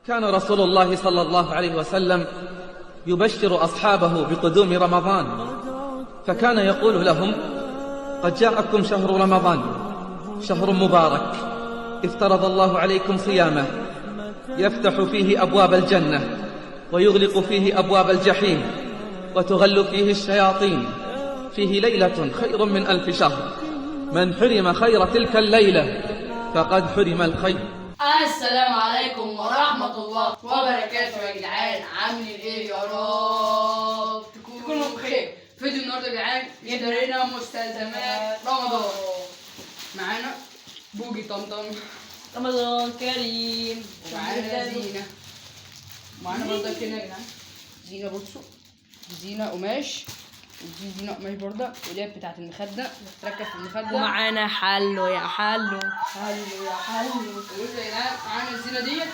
كان رسول الله صلى الله عليه وسلم يبشر أصحابه بقدوم رمضان، فكان يقول لهم: قد جاءكم شهر رمضان، شهر مبارك افترض الله عليكم صيامه، يفتح فيه أبواب الجنة ويغلق فيه أبواب الجحيم وتغل فيه الشياطين، فيه ليلة خير من 1000 شهر، من حرم خير تلك الليلة فقد حرم الخير. السلام عليكم ورحمة الله وبركاته يا جدعان، عاملين ايه؟ يا رب تكونوا بخير. فيديو النهارده يا جدعان اشترينا مستلزمات رمضان. معانا بوجي طمطم، رمضان كريم، ومعانا زينة، ومعانا برضه كده يا جدعان زينة. بصوا، زينة قماش، ودي زينة قماش برضه، واللي هي بتاعت المخدة بتتركب في المخدة. ومعانا حلو يا حلو. حلو يا حلو. بصوا يا جدعان، معانا الزينة ديت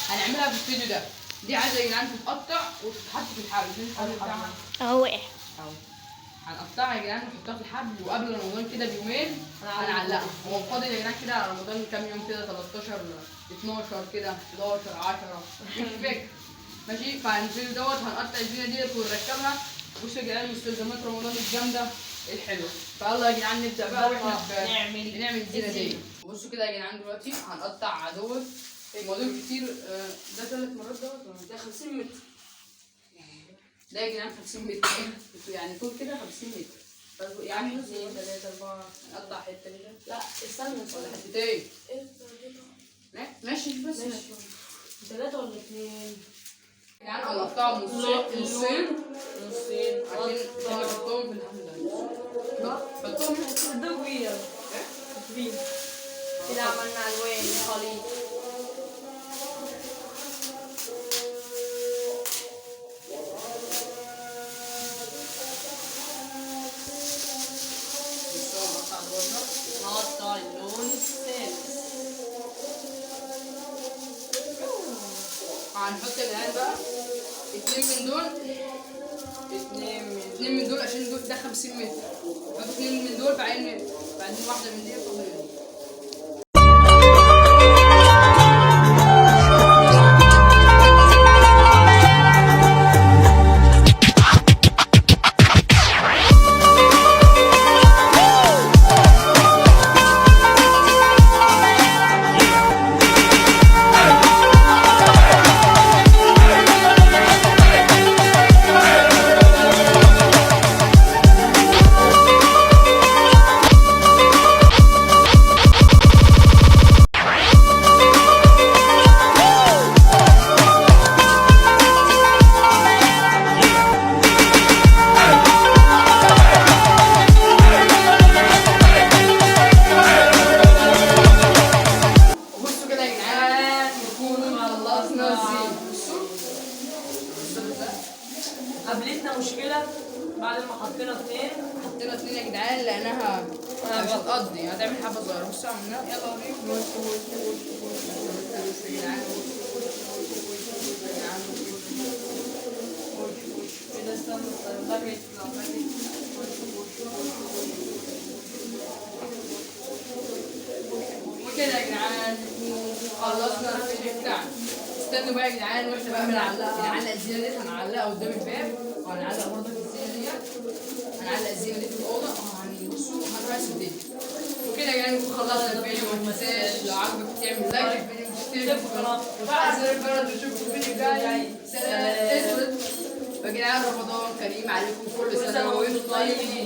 هنعملها في الفيديو ده. دي عايزة يا جدعان تتقطع وتتحط في الحبل. اهو اهو هنقطعها يا جدعان ونحطها في الحبل، وقبل رمضان كده بيومين هنعلقها. هو فاضل يا جدعان كده على رمضان كام يوم كده، 13 12 كده 11 10 مش فاكر. ماشي، فهننزل دوت هنقطع الزينة ديت ونركبها. بصوا يا جدعان مستلزمات رمضان الجامدة الحلوة. فيلا يا جدعان نبدأ بقى واحنا بنعمل الزينة دي. بصوا كده يا جدعان دلوقتي هنقطع دوت. الموضوع كتير، ده 3 مرات دوت، ده 50 متر. ده يا جدعان 50 متر، يعني طول كده 50 متر. يعني 2 3 4 نقطع حته كده. لا استنى ولا حتتين. ماشي بس ماشي. 3 ولا 2؟ يعني هنقطعهم نصين عشان نحطهم في الحمل ده. حطهم كبير كبير كده. عملنا الوان خليط. نقطع اللون السادس. هنحط يا جدعان بقى 2 من دول، 2 من دول عشان دول ده 50 متر. نحط 2 من دول، بعدين واحدة من دي فوق من دي. قابلتنا مشكلة بعد ما حطينا 2 يا جدعان، لانها مش هتقضي، هتعمل حبه صغيره. بصوا عملنا، يلا وريهم. وكده يا جدعان خلصنا الفيديو بتاعنا. استنوا بقى يا جدعان واحنا بقى بنعلق الزينه ديت. هنعلقها قدام الباب، وهنعلق برضه الزينه ديت. هنعلق الزينه دي في الاوضه. هنبصوا هنرسم الدنيا. وكده يا جدعان نكون خلصنا الفيديو. ما تنساش لو عجبك تعمل لايك للفيديو وتشترك في القناه وفعل زر الجرس. نشوفكم في الفيديو الجاي. سلام. يا جدعان رمضان كريم عليكم، كل سنه وانتم طيبين.